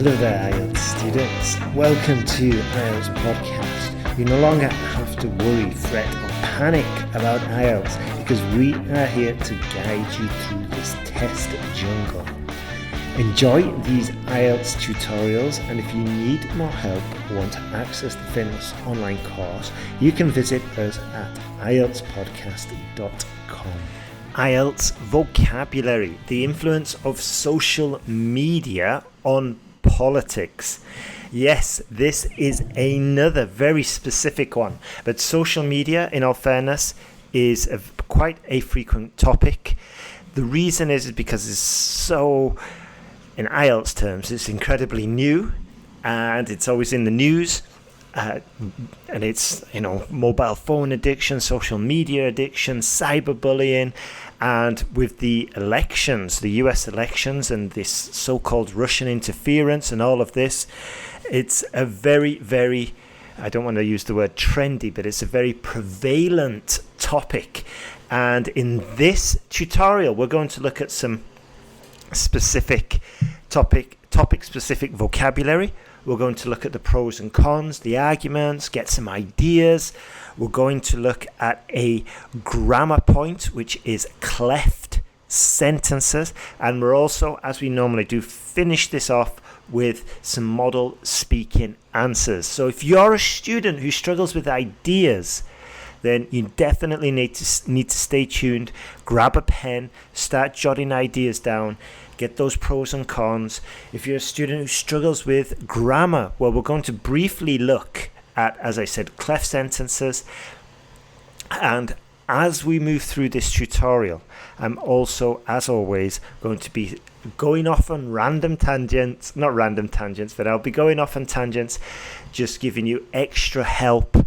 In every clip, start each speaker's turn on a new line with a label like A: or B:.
A: Hello there, IELTS students. Welcome to IELTS Podcast. You no longer have to worry, fret or panic about IELTS because we are here to guide you through this test jungle. Enjoy these IELTS tutorials, and if you need more help or want to access the famous online course, you can visit us at IELTSPodcast.com. IELTS vocabulary, the influence of social media on politics. Yes, this is another very specific one, but social media, in all fairness, is quite a frequent topic. The reason is because it's so, in IELTS terms, it's incredibly new and it's always in the news. And it's, mobile phone addiction, social media addiction, cyberbullying, and with the elections, the US elections, and this so-called Russian interference and all of this, it's a very, very, I don't want to use the word trendy, but it's a very prevalent topic. And in this tutorial, we're going to look at some specific topic-specific vocabulary. We're going to look at the pros and cons, the arguments, get some ideas. We're going to look at a grammar point, which is cleft sentences. And we're also, as we normally do, finish this off with some model speaking answers. So if you're a student who struggles with ideas, then you definitely need to stay tuned, grab a pen, start jotting ideas down, get those pros and cons. If you're a student who struggles with grammar, well, we're going to briefly look at, as I said, cleft sentences. And as we move through this tutorial, I'm also, as always, going to be going off on random tangents, not random tangents, but I'll be going off on tangents, just giving you extra help,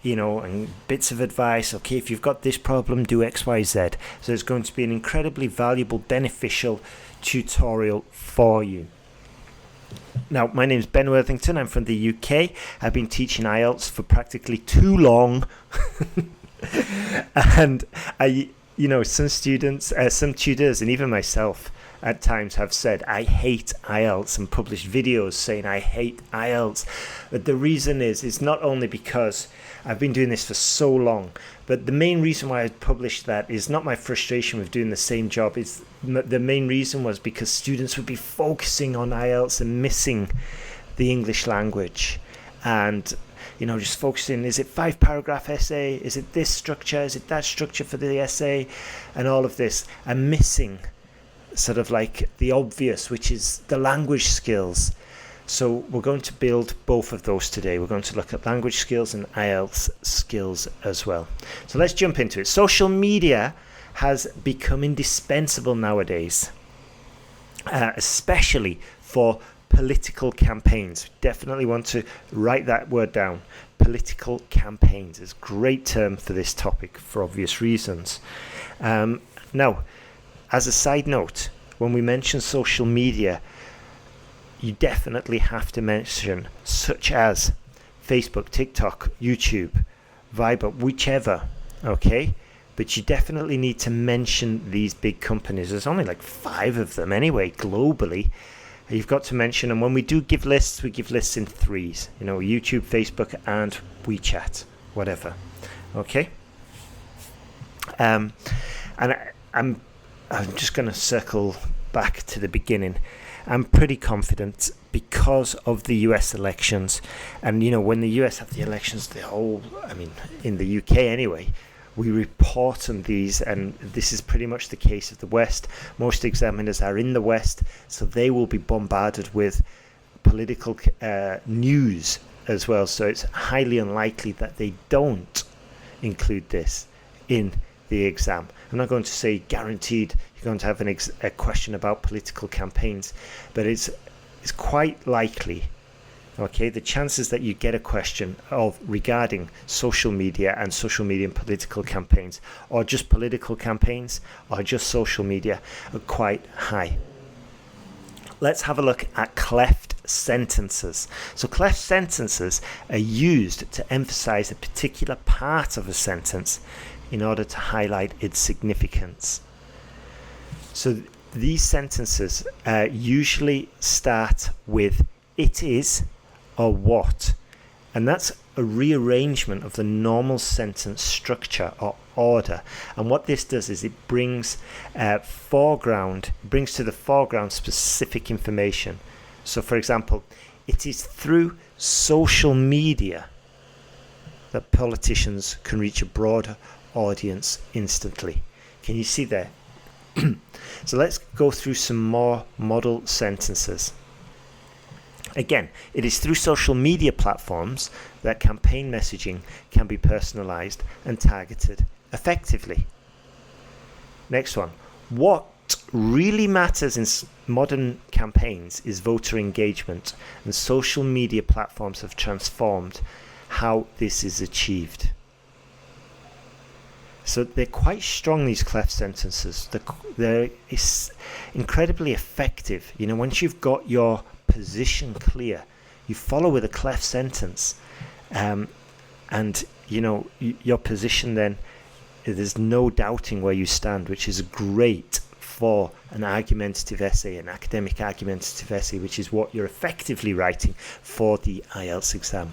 A: and bits of advice. Okay, if you've got this problem, do X, Y, Z. So it's going to be an incredibly valuable, beneficial tutorial for you. Now, my name is Ben Worthington. I'm from the UK. I've been teaching IELTS for practically too long. And some students, some tutors, and even myself at times have said, I hate IELTS, and published videos saying I hate IELTS. But the reason is, it's not only because I've been doing this for so long, but the main reason why I published that is not my frustration with doing the same job. The main reason was because students would be focusing on IELTS and missing the English language. And just focusing, is it 5-paragraph essay? Is it this structure? Is it that structure for the essay? And all of this, and missing sort of like the obvious, which is the language skills. So we're going to build both of those today. We're going to look at language skills and IELTS skills as well. So let's jump into it. Social media has become indispensable nowadays, especially for political campaigns. Definitely want to write that word down. Political campaigns is a great term for this topic for obvious reasons. Now, as a side note, when we mention social media, you definitely have to mention such as Facebook, TikTok, YouTube, Viber, whichever, okay? But you definitely need to mention these big companies. There's only like 5 of them anyway, globally. You've got to mention them. When we do give lists, we give lists in 3s. YouTube, Facebook, and WeChat, whatever. Okay? And I'm just going to circle back to the beginning. I'm pretty confident because of the US elections. And, when the US have the elections, in the UK anyway, we report on these, and this is pretty much the case of the West. Most examiners are in the West, so they will be bombarded with political news as well. So it's highly unlikely that they don't include this in the exam. I'm not going to say guaranteed you're going to have a question about political campaigns, but it's quite likely. Okay, the chances that you get a question regarding social media and social media and political campaigns, or just political campaigns, or just social media, are quite high. Let's have a look at cleft sentences. So cleft sentences are used to emphasize a particular part of a sentence in order to highlight its significance. So these sentences usually start with it is or what. And that's a rearrangement of the normal sentence structure or order. And what this does is it brings to the foreground specific information. So for example, it is through social media that politicians can reach a broader audience instantly. Can you see there? So let's go through some more model sentences. Again, it is through social media platforms that campaign messaging can be personalized and targeted effectively. Next one. What really matters in modern campaigns is voter engagement, and social media platforms have transformed how this is achieved. So they're quite strong, these cleft sentences. They're incredibly effective. You know, once you've got your position clear, you follow with a cleft sentence, and you know your position, then there's no doubting where you stand, which is great for an argumentative essay, an academic argumentative essay, which is what you're effectively writing for the IELTS exam.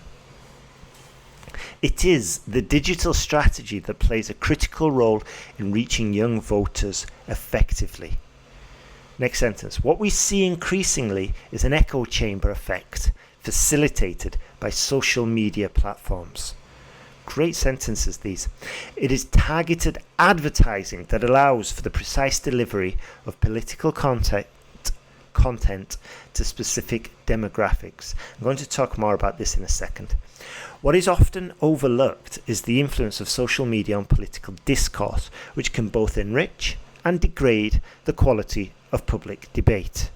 A: It is the digital strategy that plays a critical role in reaching young voters effectively. Next sentence. What we see increasingly is an echo chamber effect facilitated by social media platforms. Great sentences, these. It is targeted advertising that allows for the precise delivery of political content to specific demographics. I'm going to talk more about this in a second. What is often overlooked is the influence of social media on political discourse, which can both enrich and degrade the quality of public debate.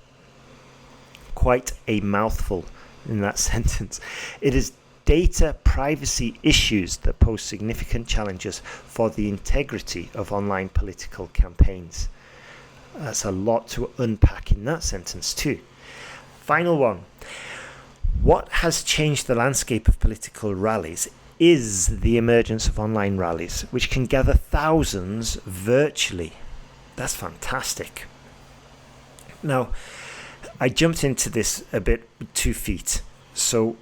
A: Quite a mouthful in that sentence. It is data privacy issues that pose significant challenges for the integrity of online political campaigns. That's a lot to unpack in that sentence too. Final one. What has changed the landscape of political rallies is the emergence of online rallies, which can gather thousands virtually. That's fantastic. Now, I jumped into this a bit with 2 feet. So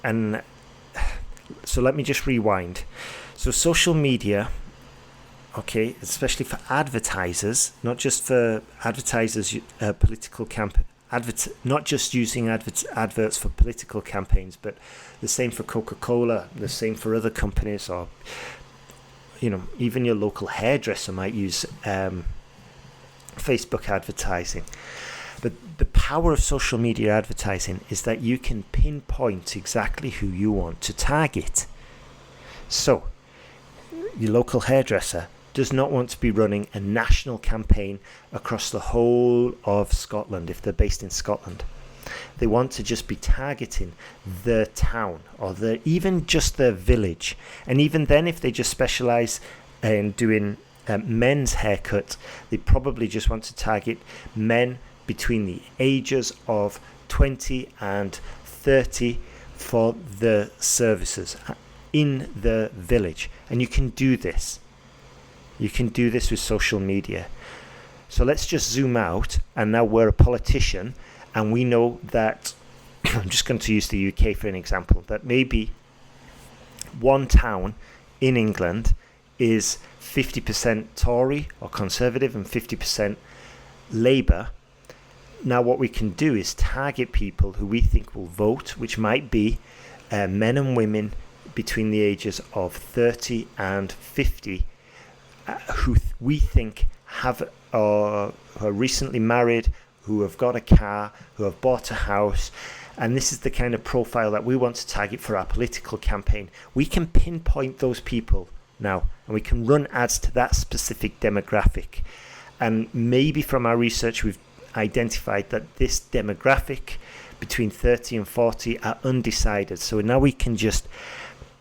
A: let me just rewind. So social media, okay, especially for advertisers, not just for advertisers, political campaign. Not just using adverts for political campaigns, but the same for Coca-Cola, the same for other companies, or you know, even your local hairdresser might use Facebook advertising. But the power of social media advertising is that you can pinpoint exactly who you want to target. So your local hairdresser does not want to be running a national campaign across the whole of Scotland if they're based in Scotland. They want to just be targeting the town or even just their village. And even then, if they just specialise in doing men's haircut, they probably just want to target men between the ages of 20 and 30 for the services in the village. And you can do this. You can do this with social media. So let's just zoom out, and now we're a politician, and we know that, I'm just going to use the UK for an example, that maybe one town in England is 50% Tory or Conservative and 50% Labour. Now what we can do is target people who we think will vote, which might be men and women between the ages of 30 and 50, who we think have are recently married, who have got a car, who have bought a house, and this is the kind of profile that we want to target for our political campaign. We can pinpoint those people now, and we can run ads to that specific demographic. And maybe from our research we've identified that this demographic between 30 and 40 are undecided, so now we can just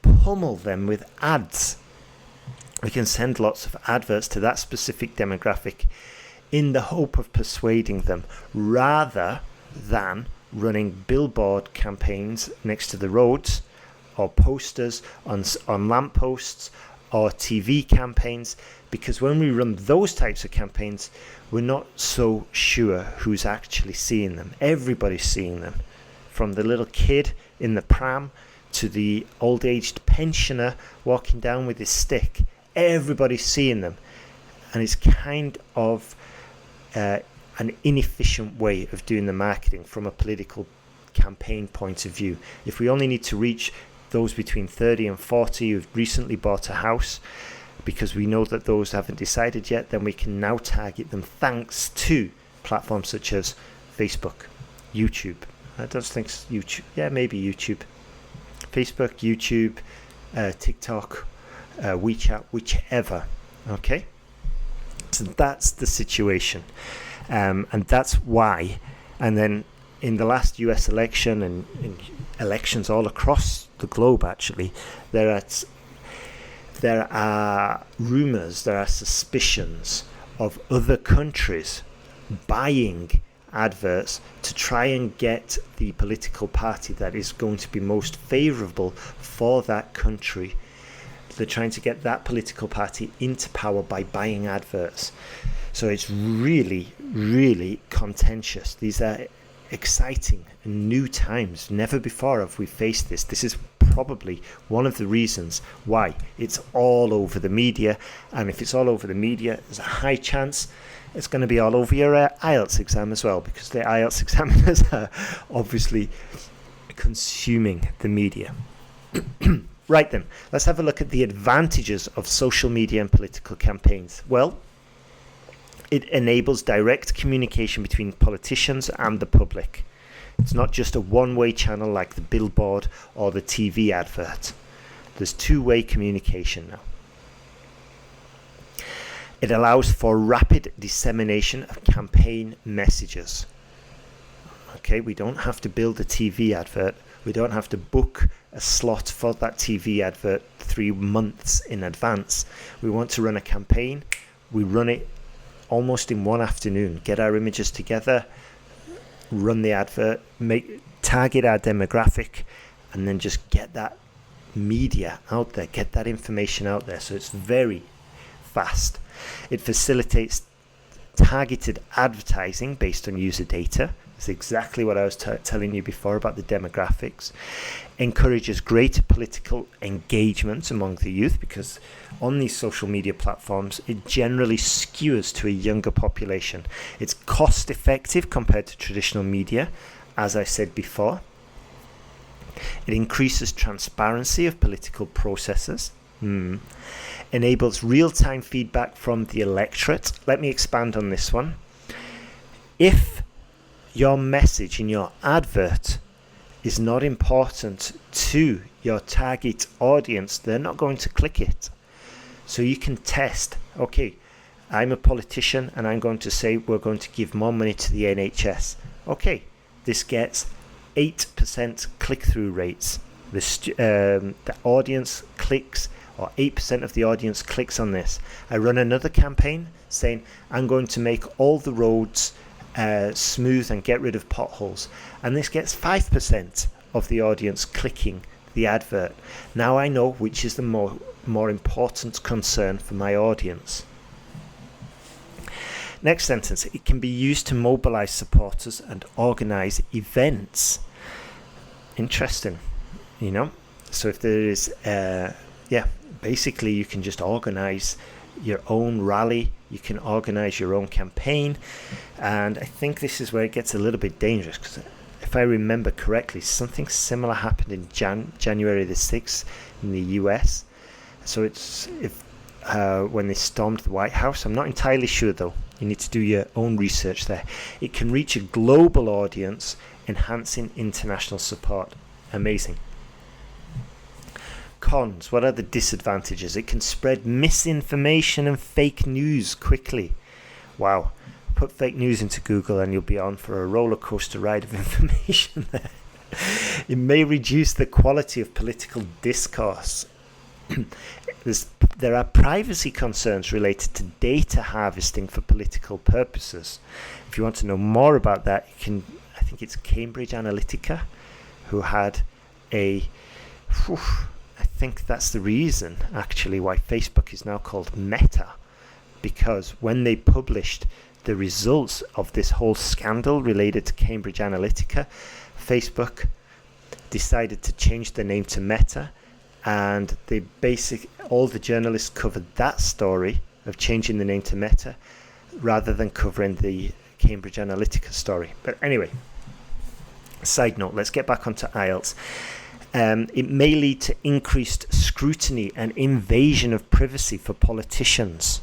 A: pummel them with ads. We can send lots of adverts to that specific demographic in the hope of persuading them, rather than running billboard campaigns next to the roads or posters on lampposts or TV campaigns, because when we run those types of campaigns, we're not so sure who's actually seeing them. Everybody's seeing them from the little kid in the pram to the old-aged pensioner walking down with his stick. Everybody's seeing them. And it's kind of an inefficient way of doing the marketing from a political campaign point of view. If we only need to reach those between 30 and 40 who've recently bought a house, because we know that those haven't decided yet, then we can now target them thanks to platforms such as Facebook, YouTube. I don't think YouTube. Yeah, maybe YouTube. Facebook, YouTube, TikTok, WeChat, whichever. Okay? So that's the situation. And that's why. And then in the last US election and in elections all across the globe, actually, there are rumors, there are suspicions of other countries buying adverts to try and get the political party that is going to be most favorable for that country. They're trying to get that political party into power by buying adverts. So it's really, really contentious. These are exciting and new times. Never before have we faced this. This is probably one of the reasons why it's all over the media. And if it's all over the media, there's a high chance it's going to be all over your IELTS exam as well, because the IELTS examiners are obviously consuming the media. Right then, let's have a look at the advantages of social media and political campaigns. Well, it enables direct communication between politicians and the public. It's not just a one-way channel like the billboard or the TV advert. There's two-way communication now. It allows for rapid dissemination of campaign messages. Okay, we don't have to build a TV advert. We don't have to book a slot for that TV advert 3 months in advance. We want to run a campaign. We run it almost in one afternoon. Get our images together, run the advert, target our demographic, and then just get that media out there, get that information out there. So it's very fast. It facilitates targeted advertising based on user data. It's exactly what I was telling you before about the demographics. Encourages greater political engagement among the youth, because on these social media platforms it generally skews to a younger population. It's cost effective compared to traditional media, as I said before. It increases transparency of political processes. Enables real-time feedback from the electorate. Let me expand on this one. If your message in your advert is not important to your target audience, they're not going to click it. So you can test, okay, I'm a politician and I'm going to say we're going to give more money to the NHS. Okay, this gets 8% click-through rates. The audience clicks, or 8% of the audience clicks on this. I run another campaign saying I'm going to make all the roads smooth and get rid of potholes, and this gets 5% of the audience clicking the advert. Now I know which is the more important concern for my audience. Next sentence. It can be used to mobilize supporters and organize events. Interesting, you know. So if there is basically you can just organize your own rally, you can organize your own campaign. And I think this is where it gets a little bit dangerous, because if I remember correctly, something similar happened in January the 6th in the US. So it's when they stormed the White House. I'm not entirely sure though. You need to do your own research there. It can reach a global audience, enhancing international support. Amazing. Cons. What are the disadvantages? It can spread misinformation and fake news quickly. Wow. Put fake news into Google and you'll be on for a roller coaster ride of information there. It may reduce the quality of political discourse. There are privacy concerns related to data harvesting for political purposes. If you want to know more about that, you can, I think it's Cambridge Analytica, who had I think that's the reason actually why Facebook is now called Meta, because when they published the results of this whole scandal related to Cambridge Analytica, Facebook decided to change their name to Meta, and all the journalists covered that story of changing the name to Meta rather than covering the Cambridge Analytica story. But anyway, side note, let's get back onto IELTS. It may lead to increased scrutiny and invasion of privacy for politicians.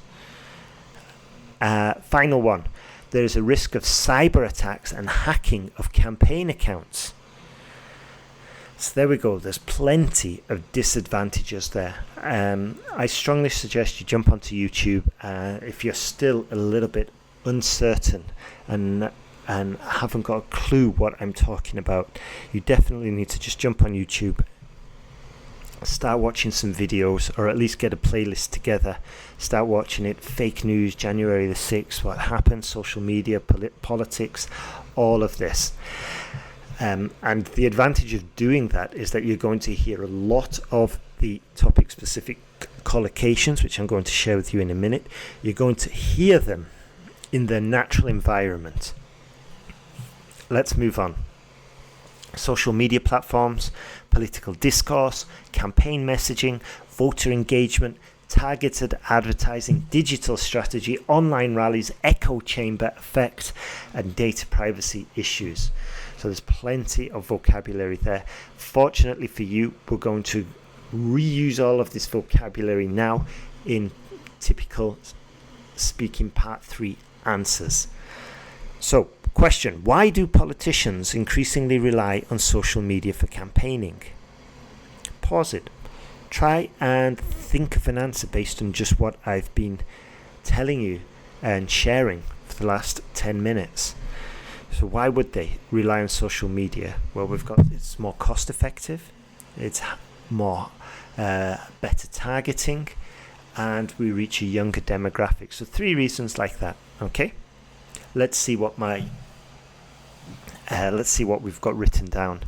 A: Final one, there is a risk of cyber attacks and hacking of campaign accounts. So there we go, there's plenty of disadvantages there. I strongly suggest you jump onto YouTube if you're still a little bit uncertain and haven't got a clue what I'm talking about. You definitely need to just jump on YouTube, start watching some videos, or at least get a playlist together, start watching it. Fake news, January the 6th, what happened, social media, politics, all of this. And the advantage of doing that is that you're going to hear a lot of the topic-specific collocations, which I'm going to share with you in a minute. You're going to hear them in their natural environment. Let's move on. Social media platforms, political discourse, campaign messaging, voter engagement, targeted advertising, digital strategy, online rallies, echo chamber effect, and data privacy issues. So there's plenty of vocabulary there. Fortunately for you, we're going to reuse all of this vocabulary now in typical speaking part 3 answers. So, question: why do politicians increasingly rely on social media for campaigning? Pause it. Try and think of an answer based on just what I've been telling you and sharing for the last 10 minutes. So why would they rely on social media? Well, it's more cost effective, it's more better targeting, and we reach a younger demographic. So 3 reasons like that. Okay, let's see what we've got written down.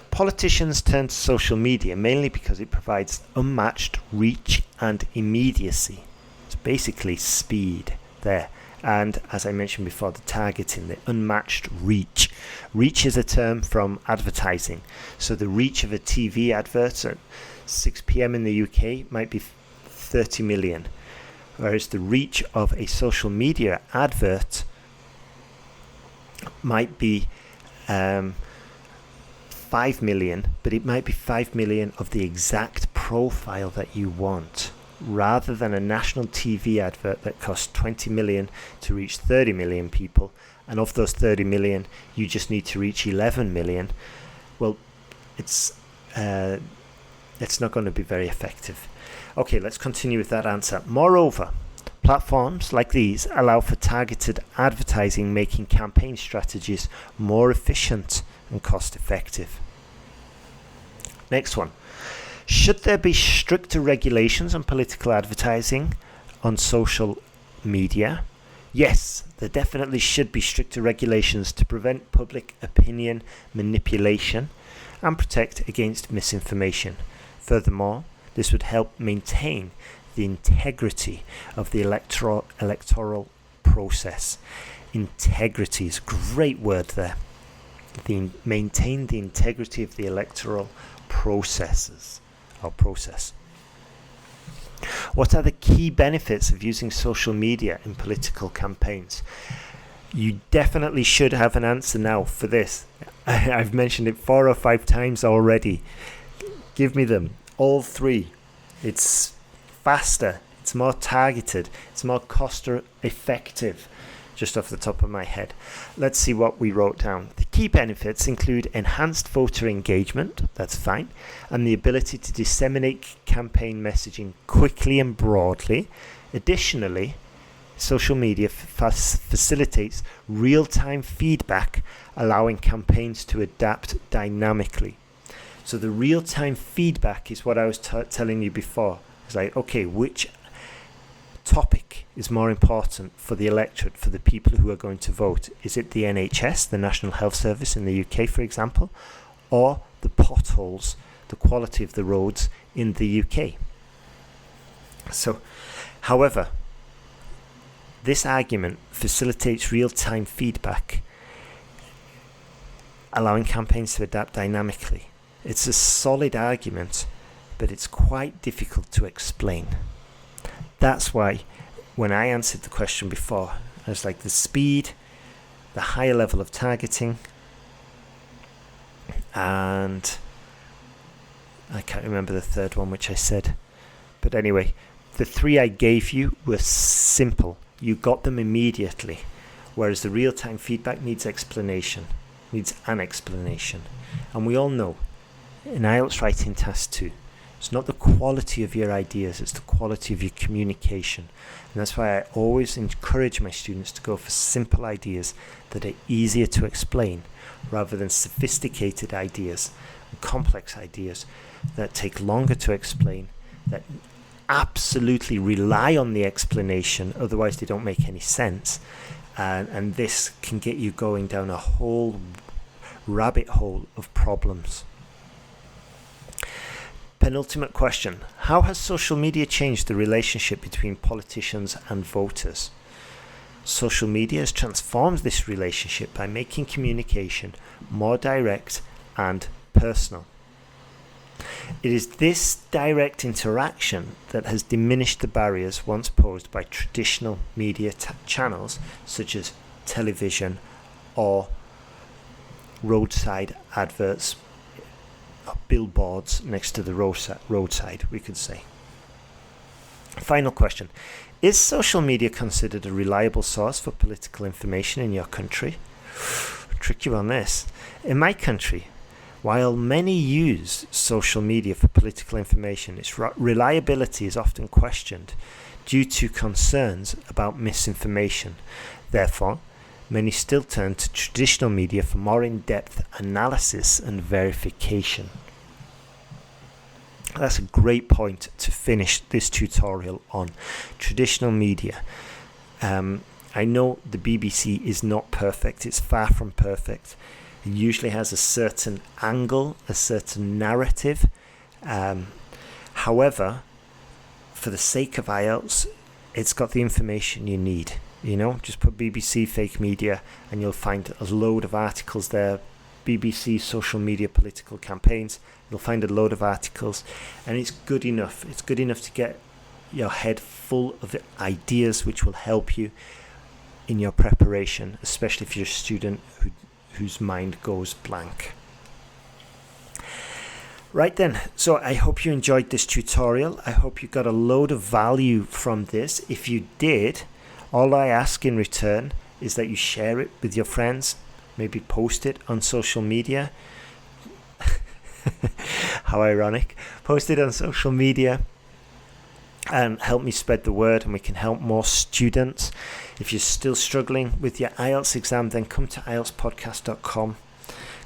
A: Politicians turn to social media mainly because it provides unmatched reach and immediacy. It's basically speed there. And as I mentioned before, the targeting, the unmatched reach. Reach is a term from advertising. So the reach of a TV advert at 6 p.m. in the UK might be 30 million. Whereas the reach of a social media advert might be 5 million, but it might be 5 million of the exact profile that you want, rather than a national TV advert that costs 20 million to reach 30 million people, and of those 30 million you just need to reach 11 million. Well, it's not going to be very effective. Okay, let's continue with that answer. Moreover, platforms like these allow for targeted advertising, making campaign strategies more efficient and cost effective. Next one. Should there be stricter regulations on political advertising on social media? Yes, there definitely should be stricter regulations to prevent public opinion manipulation and protect against misinformation. Furthermore, this would help maintain the integrity of the electoral process. Integrity is a great word there. Maintain the integrity of the electoral process. What are the key benefits of using social media in political campaigns? You definitely should have an answer now for this. I've mentioned it 4 or 5 times already. Give me them, all 3. It's faster, it's more targeted, it's more cost effective, just off the top of my head. Let's see what we wrote down. The key benefits include enhanced voter engagement, that's fine, and the ability to disseminate campaign messaging quickly and broadly. Additionally, social media facilitates real-time feedback, allowing campaigns to adapt dynamically. So the real-time feedback is what I was telling you before. It's like, okay, which topic is more important for the electorate, for the people who are going to vote? Is it the NHS, the National Health Service in the UK, for example, or the potholes, the quality of the roads in the UK? So, however, this argument facilitates real-time feedback allowing campaigns to adapt dynamically. It's a solid argument, but it's quite difficult to explain. That's why when I answered the question before, I was like, the speed, the higher level of targeting, and I can't remember the third one which I said. But anyway, the three I gave you were simple. You got them immediately, whereas the real-time feedback needs an explanation. And we all know, in IELTS Writing Task 2, it's not the quality of your ideas, it's the quality of your communication. And that's why I always encourage my students to go for simple ideas that are easier to explain, rather than sophisticated ideas and complex ideas that take longer to explain, that absolutely rely on the explanation, otherwise they don't make any sense. And this can get you going down a whole rabbit hole of problems. Penultimate question. How has social media changed the relationship between politicians and voters? Social media has transformed this relationship by making communication more direct and personal. It is this direct interaction that has diminished the barriers once posed by traditional media channels such as television or roadside adverts, billboards next to the roadside, we could say. Final question. Is social media considered a reliable source for political information in your country? Trick you on this. In my country, while many use social media for political information, its reliability is often questioned due to concerns about misinformation. Therefore, many still turn to traditional media for more in-depth analysis and verification. That's a great point to finish this tutorial on. Traditional media. I know the BBC is not perfect. It's far from perfect. It usually has a certain angle, a certain narrative. However, for the sake of IELTS, it's got the information you need. You know, just put BBC fake media and you'll find a load of articles there. BBC social media political campaigns. You'll find a load of articles, and it's good enough. It's good enough to get your head full of ideas which will help you in your preparation, especially if you're a student whose mind goes blank. Right then, so I hope you enjoyed this tutorial. I hope you got a load of value from this. If you did, all I ask in return is that you share it with your friends, maybe post it on social media. How ironic. Post it on social media and help me spread the word, and we can help more students. If you're still struggling with your IELTS exam, then come to IELTSPodcast.com.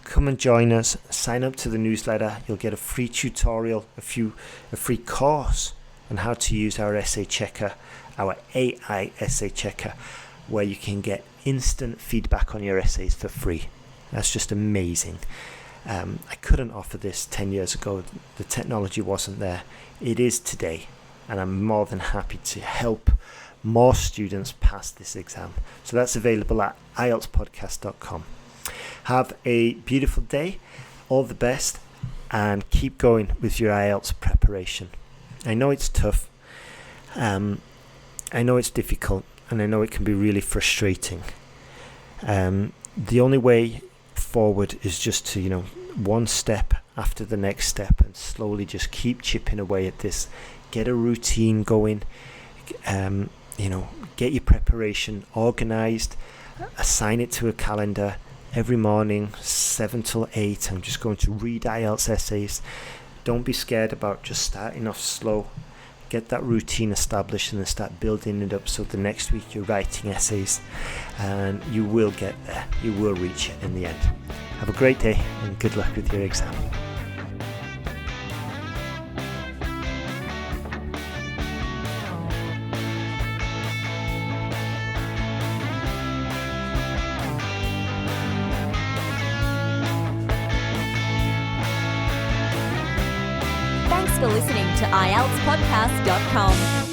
A: Come and join us. Sign up to the newsletter. You'll get a free tutorial, a free course on how to use our essay checker, our AI essay checker, where you can get instant feedback on your essays for free. That's just amazing. I couldn't offer this 10 years ago. The technology wasn't there. It is today, and I'm more than happy to help more students pass this exam. So that's available at IELTSPodcast.com. Have a beautiful day, all the best, and keep going with your IELTS preparation. I know it's tough, I know it's difficult, and I know it can be really frustrating. The only way forward is just to, one step after the next step, and slowly just keep chipping away at this. Get a routine going, get your preparation organized, assign it to a calendar. Every morning, 7 till 8, I'm just going to read IELTS essays. Don't be scared about just starting off slow. Get that routine established and then start building it up, so the next week you're writing essays, and you will get there. You will reach it in the end. Have a great day and good luck with your exam.
B: Thanks for listening to IELTSPodcast.com.